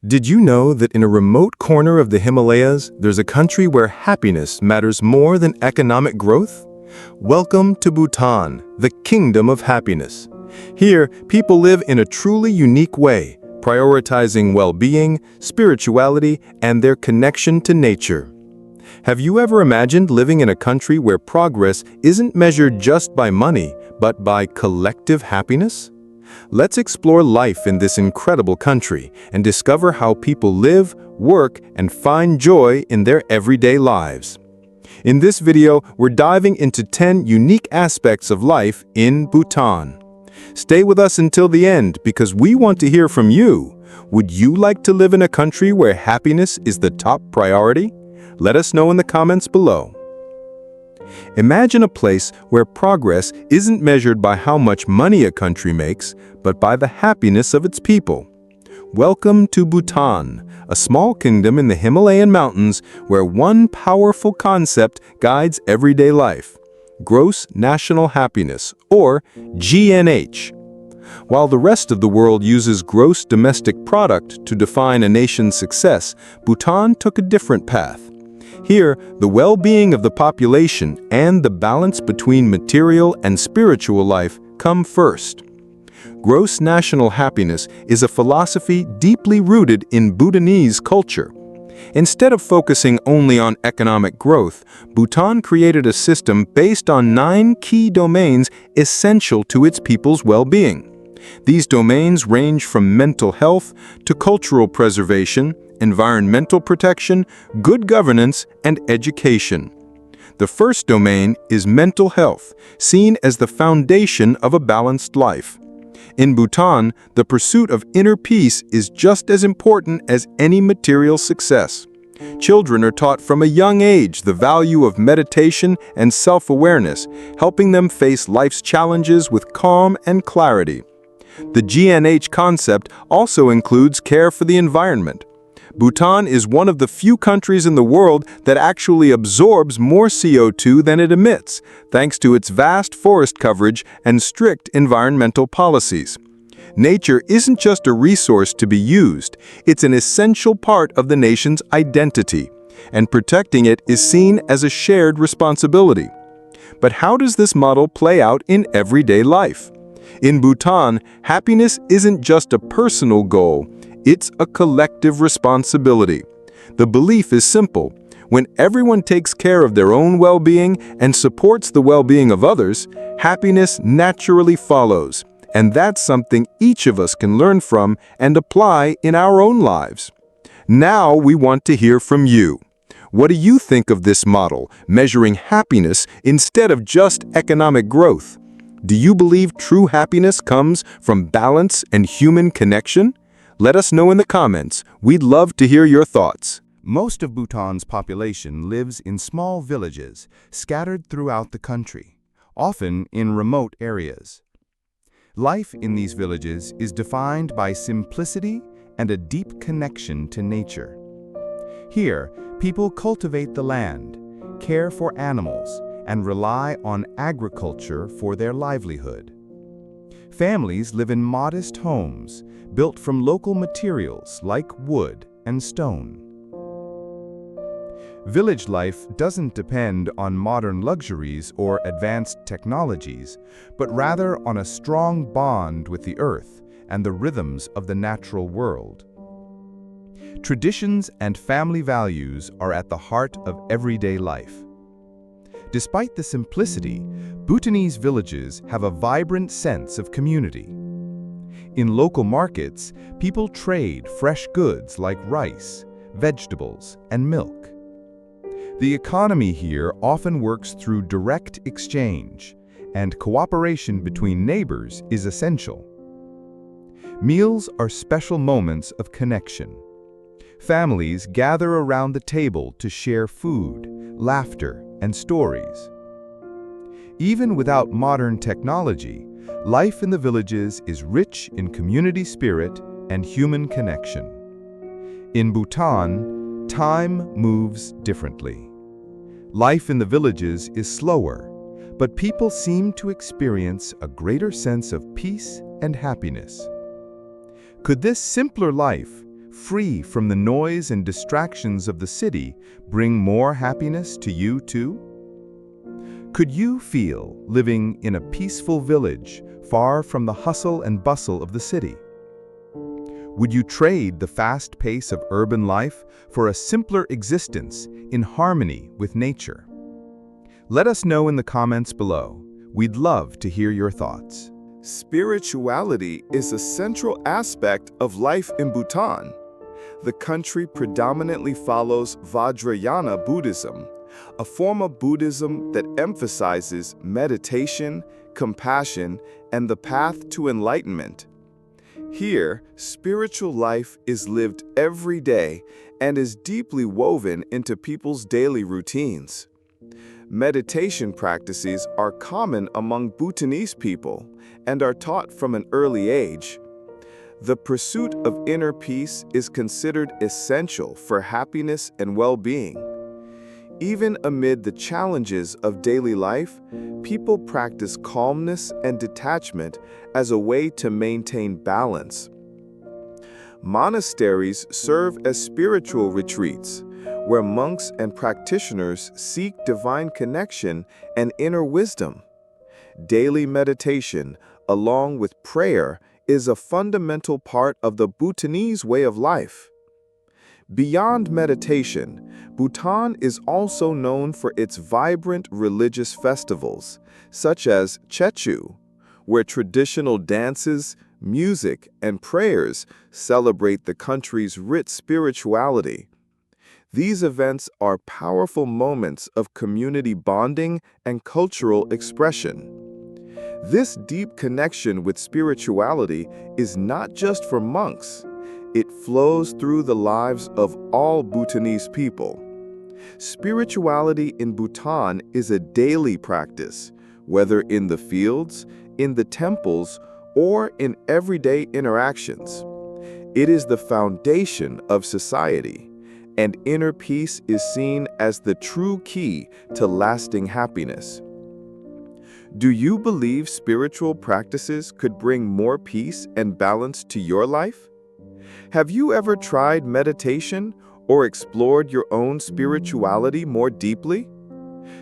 Did you know that in a remote corner of the Himalayas, there's a country where happiness matters more than economic growth? Welcome to Bhutan, the kingdom of happiness. Here, people live in a truly unique way, prioritizing well-being, spirituality, and their connection to nature. Have you ever imagined living in a country where progress isn't measured just by money, but by collective happiness? Let's explore life in this incredible country and discover how people live, work, and find joy in their everyday lives. In this video, we're diving into 10 unique aspects of life in Bhutan. Stay with us until the end because we want to hear from you. Would you like to live in a country where happiness is the top priority? Let us know in the comments below. Imagine a place where progress isn't measured by how much money a country makes, but by the happiness of its people. Welcome to Bhutan, a small kingdom in the Himalayan mountains where one powerful concept guides everyday life: gross national happiness, or GNH. While the rest of the world uses gross domestic product to define a nation's success, Bhutan took a different path. Here, the well-being of the population and the balance between material and spiritual life come first. Gross national happiness is a philosophy deeply rooted in Bhutanese culture. Instead of focusing only on economic growth, Bhutan created a system based on 9 key domains essential to its people's well-being. These domains range from mental health to cultural preservation, environmental protection, good governance, and education. The first domain is mental health, seen as the foundation of a balanced life. In Bhutan, the pursuit of inner peace is just as important as any material success. Children are taught from a young age the value of meditation and self-awareness, helping them face life's challenges with calm and clarity. The GNH concept also includes care for the environment. Bhutan is one of the few countries in the world that actually absorbs more CO2 than it emits, thanks to its vast forest coverage and strict environmental policies. Nature isn't just a resource to be used, it's an essential part of the nation's identity, and protecting it is seen as a shared responsibility. But how does this model play out in everyday life? In Bhutan, happiness isn't just a personal goal, it's a collective responsibility. The belief is simple: when everyone takes care of their own well-being and supports the well-being of others, happiness naturally follows. And that's something each of us can learn from and apply in our own lives. Now we want to hear from you. What do you think of this model, measuring happiness instead of just economic growth? Do you believe true happiness comes from balance and human connection? Let us know in the comments. We'd love to hear your thoughts. Most of Bhutan's population lives in small villages scattered throughout the country, often in remote areas. Life in these villages is defined by simplicity and a deep connection to nature. Here, people cultivate the land, care for animals, and rely on agriculture for their livelihood. Families live in modest homes, built from local materials like wood and stone. Village life doesn't depend on modern luxuries or advanced technologies, but rather on a strong bond with the earth and the rhythms of the natural world. Traditions and family values are at the heart of everyday life. Despite the simplicity, Bhutanese villages have a vibrant sense of community. In local markets, people trade fresh goods like rice, vegetables, and milk. The economy here often works through direct exchange, and cooperation between neighbors is essential. Meals are special moments of connection. Families gather around the table to share food, laughter, and stories. Even without modern technology, life in the villages is rich in community spirit and human connection. In Bhutan, time moves differently. Life in the villages is slower, but people seem to experience a greater sense of peace and happiness. Could this simpler life free from the noise and distractions of the city, bring more happiness to you too? Could you feel living in a peaceful village, far from the hustle and bustle of the city? Would you trade the fast pace of urban life for a simpler existence in harmony with nature? Let us know in the comments below. We'd love to hear your thoughts. Spirituality is a central aspect of life in Bhutan. The country predominantly follows Vajrayana Buddhism, a form of Buddhism that emphasizes meditation, compassion, and the path to enlightenment. Here, spiritual life is lived every day and is deeply woven into people's daily routines. Meditation practices are common among Bhutanese people and are taught from an early age. The pursuit of inner peace is considered essential for happiness and well-being. Even amid the challenges of daily life, people practice calmness and detachment as a way to maintain balance. Monasteries serve as spiritual retreats, where monks and practitioners seek divine connection and inner wisdom. Daily meditation, along with prayer, is a fundamental part of the Bhutanese way of life. Beyond meditation, Bhutan is also known for its vibrant religious festivals, such as Chechu, where traditional dances, music, and prayers celebrate the country's rich spirituality. These events are powerful moments of community bonding and cultural expression. This deep connection with spirituality is not just for monks. It flows through the lives of all Bhutanese people. Spirituality in Bhutan is a daily practice, whether in the fields, in the temples, or in everyday interactions. It is the foundation of society, and inner peace is seen as the true key to lasting happiness. Do you believe spiritual practices could bring more peace and balance to your life? Have you ever tried meditation or explored your own spirituality more deeply?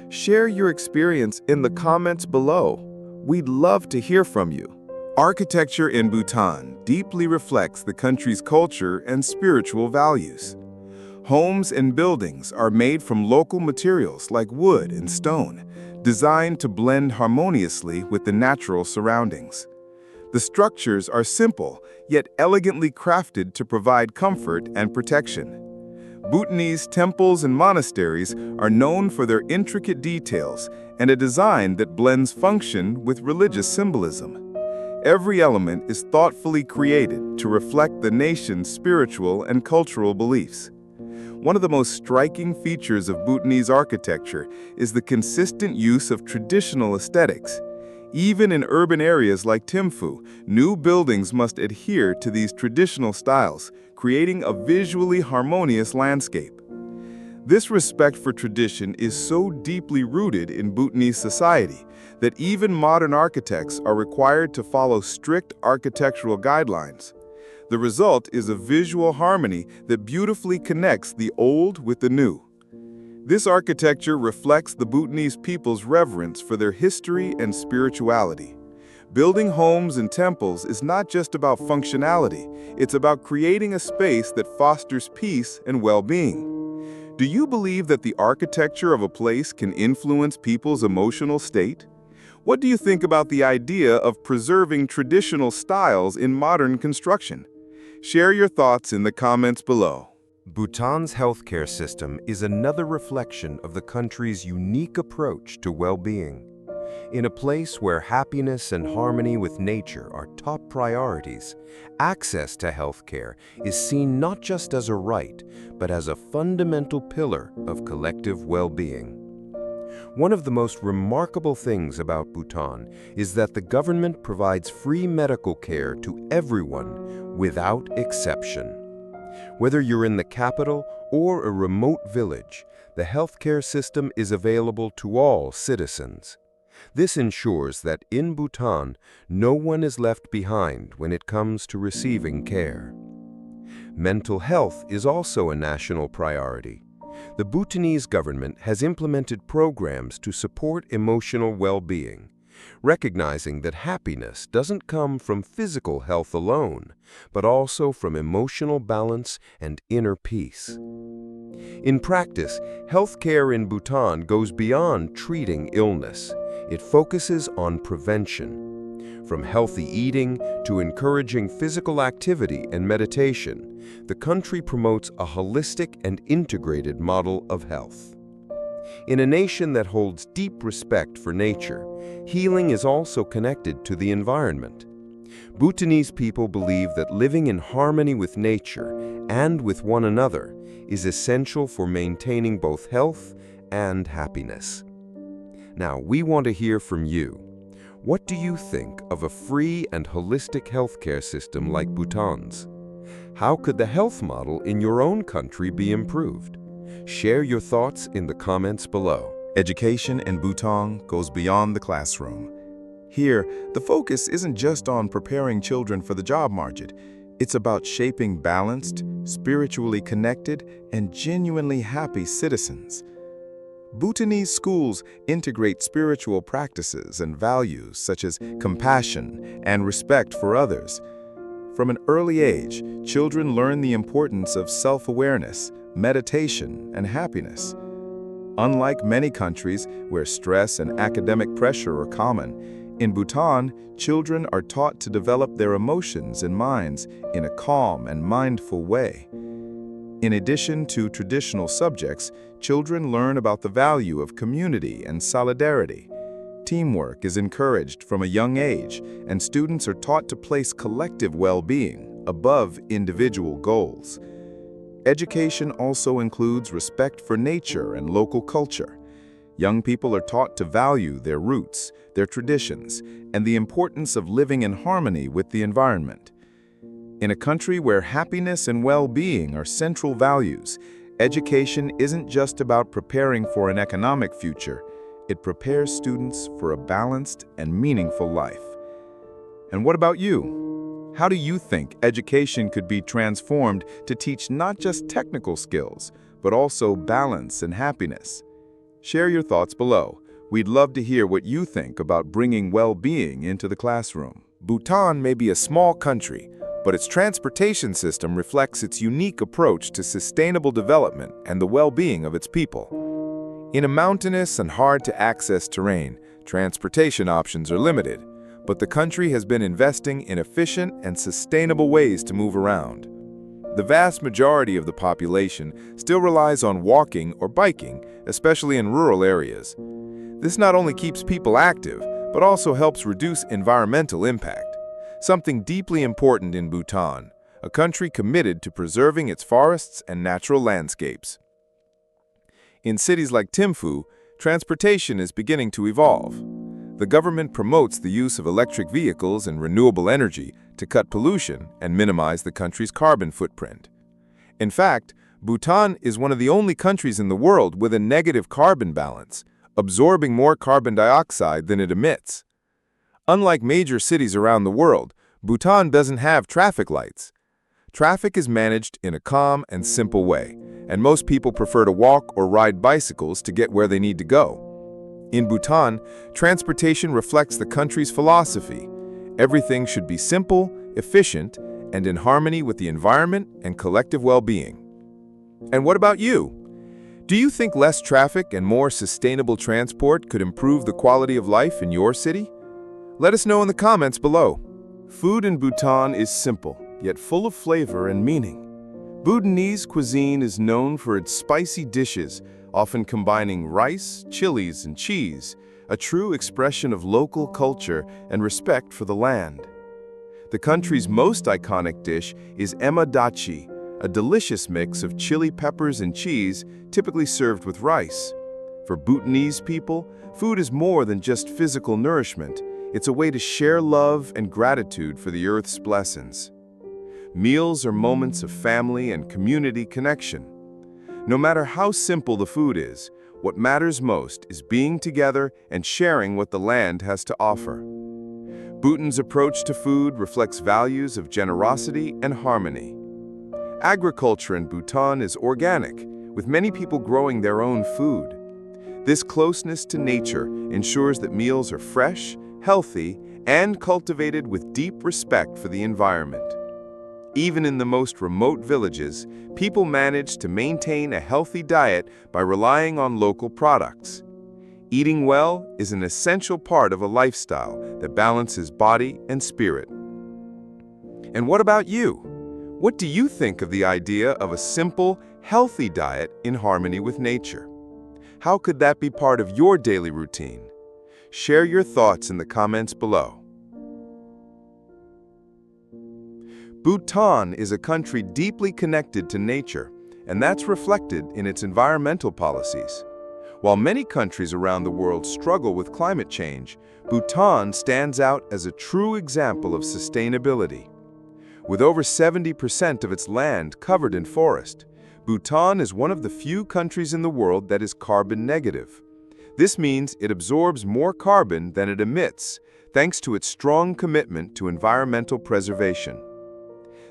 Share your experience in the comments below. We'd love to hear from you. Architecture in Bhutan deeply reflects the country's culture and spiritual values. Homes and buildings are made from local materials like wood and stone, designed to blend harmoniously with the natural surroundings. The structures are simple, yet elegantly crafted to provide comfort and protection. Bhutanese temples and monasteries are known for their intricate details and a design that blends function with religious symbolism. Every element is thoughtfully created to reflect the nation's spiritual and cultural beliefs. One of the most striking features of Bhutanese architecture is the consistent use of traditional aesthetics. Even in urban areas like Thimphu, new buildings must adhere to these traditional styles, creating a visually harmonious landscape. This respect for tradition is so deeply rooted in Bhutanese society that even modern architects are required to follow strict architectural guidelines. The result is a visual harmony that beautifully connects the old with the new. This architecture reflects the Bhutanese people's reverence for their history and spirituality. Building homes and temples is not just about functionality, it's about creating a space that fosters peace and well-being. Do you believe that the architecture of a place can influence people's emotional state? What do you think about the idea of preserving traditional styles in modern construction? Share your thoughts in the comments below. Bhutan's healthcare system is another reflection of the country's unique approach to well-being. In a place where happiness and harmony with nature are top priorities, access to healthcare is seen not just as a right, but as a fundamental pillar of collective well-being. One of the most remarkable things about Bhutan is that the government provides free medical care to everyone without exception. Whether you're in the capital or a remote village, the healthcare system is available to all citizens. This ensures that in Bhutan, no one is left behind when it comes to receiving care. Mental health is also a national priority. The Bhutanese government has implemented programs to support emotional well-being, recognizing that happiness doesn't come from physical health alone, but also from emotional balance and inner peace. In practice, healthcare in Bhutan goes beyond treating illness. It focuses on prevention. From healthy eating to encouraging physical activity and meditation, the country promotes a holistic and integrated model of health. In a nation that holds deep respect for nature, healing is also connected to the environment. Bhutanese people believe that living in harmony with nature and with one another is essential for maintaining both health and happiness. Now, we want to hear from you. What do you think of a free and holistic healthcare system like Bhutan's? How could the health model in your own country be improved? Share your thoughts in the comments below. Education in Bhutan goes beyond the classroom. Here, the focus isn't just on preparing children for the job market. It's about shaping balanced, spiritually connected, and genuinely happy citizens. Bhutanese schools integrate spiritual practices and values such as compassion and respect for others. From an early age, children learn the importance of self-awareness, meditation, and happiness. Unlike many countries where stress and academic pressure are common, in Bhutan, children are taught to develop their emotions and minds in a calm and mindful way. In addition to traditional subjects, children learn about the value of community and solidarity. Teamwork is encouraged from a young age, and students are taught to place collective well-being above individual goals. Education also includes respect for nature and local culture. Young people are taught to value their roots, their traditions, and the importance of living in harmony with the environment. In a country where happiness and well-being are central values, education isn't just about preparing for an economic future. It prepares students for a balanced and meaningful life. And what about you? How do you think education could be transformed to teach not just technical skills, but also balance and happiness? Share your thoughts below. We'd love to hear what you think about bringing well-being into the classroom. Bhutan may be a small country, but its transportation system reflects its unique approach to sustainable development and the well-being of its people. In a mountainous and hard-to-access terrain, transportation options are limited, but the country has been investing in efficient and sustainable ways to move around. The vast majority of the population still relies on walking or biking, especially in rural areas. This not only keeps people active, but also helps reduce environmental impact, something deeply important in Bhutan, a country committed to preserving its forests and natural landscapes. In cities like Thimphu, transportation is beginning to evolve. The government promotes the use of electric vehicles and renewable energy to cut pollution and minimize the country's carbon footprint. In fact, Bhutan is one of the only countries in the world with a negative carbon balance, absorbing more carbon dioxide than it emits. Unlike major cities around the world, Bhutan doesn't have traffic lights. Traffic is managed in a calm and simple way, and most people prefer to walk or ride bicycles to get where they need to go. In Bhutan, transportation reflects the country's philosophy. Everything should be simple, efficient, and in harmony with the environment and collective well-being. And what about you? Do you think less traffic and more sustainable transport could improve the quality of life in your city? Let us know in the comments below. Food in Bhutan is simple, yet full of flavor and meaning. Bhutanese cuisine is known for its spicy dishes, often combining rice, chilies, and cheese, a true expression of local culture and respect for the land. The country's most iconic dish is dachi, a delicious mix of chili peppers and cheese, typically served with rice. For Bhutanese people, food is more than just physical nourishment. It's a way to share love and gratitude for the earth's blessings. Meals are moments of family and community connection. No matter how simple the food is, what matters most is being together and sharing what the land has to offer. Bhutan's approach to food reflects values of generosity and harmony. Agriculture in Bhutan is organic, with many people growing their own food. This closeness to nature ensures that meals are fresh, healthy, and cultivated with deep respect for the environment. Even in the most remote villages, people manage to maintain a healthy diet by relying on local products. Eating well is an essential part of a lifestyle that balances body and spirit. And what about you? What do you think of the idea of a simple, healthy diet in harmony with nature? How could that be part of your daily routine? Share your thoughts in the comments below. Bhutan is a country deeply connected to nature, and that's reflected in its environmental policies. While many countries around the world struggle with climate change, Bhutan stands out as a true example of sustainability. With over 70% of its land covered in forest, Bhutan is one of the few countries in the world that is carbon negative. This means it absorbs more carbon than it emits, thanks to its strong commitment to environmental preservation.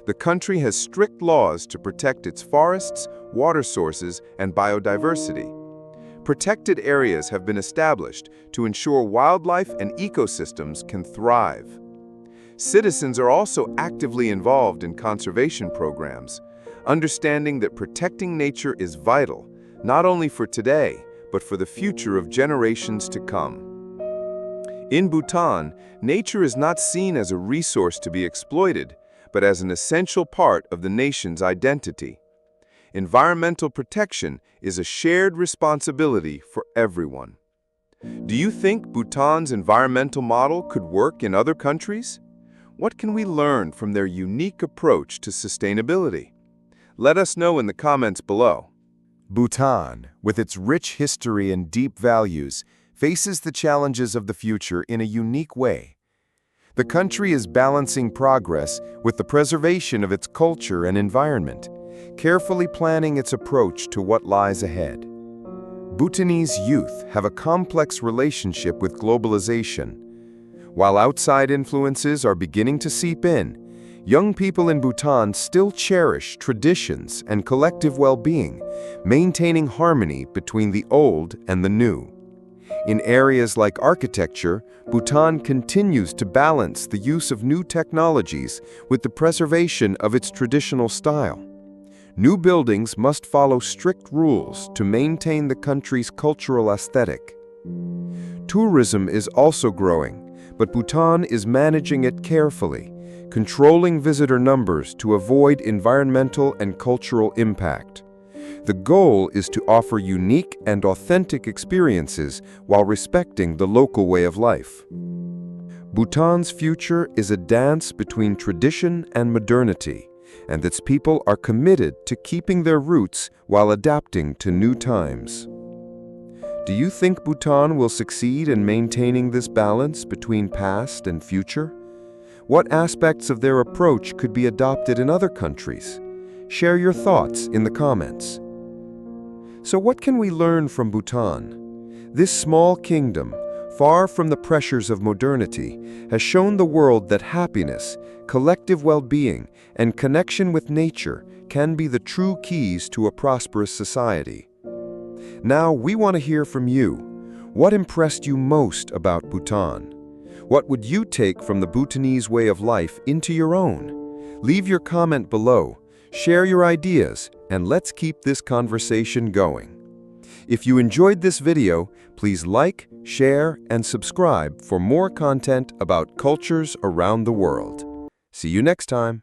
The country has strict laws to protect its forests, water sources, and biodiversity. Protected areas have been established to ensure wildlife and ecosystems can thrive. Citizens are also actively involved in conservation programs, understanding that protecting nature is vital, not only for today, but for the future of generations to come. In Bhutan, nature is not seen as a resource to be exploited, but as an essential part of the nation's identity. Environmental protection is a shared responsibility for everyone. Do you think Bhutan's environmental model could work in other countries? What can we learn from their unique approach to sustainability? Let us know in the comments below. Bhutan, with its rich history and deep values, faces the challenges of the future in a unique way. The country is balancing progress with the preservation of its culture and environment, carefully planning its approach to what lies ahead. Bhutanese youth have a complex relationship with globalization. While outside influences are beginning to seep in, young people in Bhutan still cherish traditions and collective well-being, maintaining harmony between the old and the new. In areas like architecture, Bhutan continues to balance the use of new technologies with the preservation of its traditional style. New buildings must follow strict rules to maintain the country's cultural aesthetic. Tourism is also growing, but Bhutan is managing it carefully, controlling visitor numbers to avoid environmental and cultural impact. The goal is to offer unique and authentic experiences while respecting the local way of life. Bhutan's future is a dance between tradition and modernity, and its people are committed to keeping their roots while adapting to new times. Do you think Bhutan will succeed in maintaining this balance between past and future? What aspects of their approach could be adopted in other countries? Share your thoughts in the comments. So what can we learn from Bhutan? This small kingdom, far from the pressures of modernity, has shown the world that happiness, collective well-being, and connection with nature can be the true keys to a prosperous society. Now we want to hear from you. What impressed you most about Bhutan? What would you take from the Bhutanese way of life into your own? Leave your comment below, share your ideas, and let's keep this conversation going. If you enjoyed this video, please like, share, and subscribe for more content about cultures around the world. See you next time.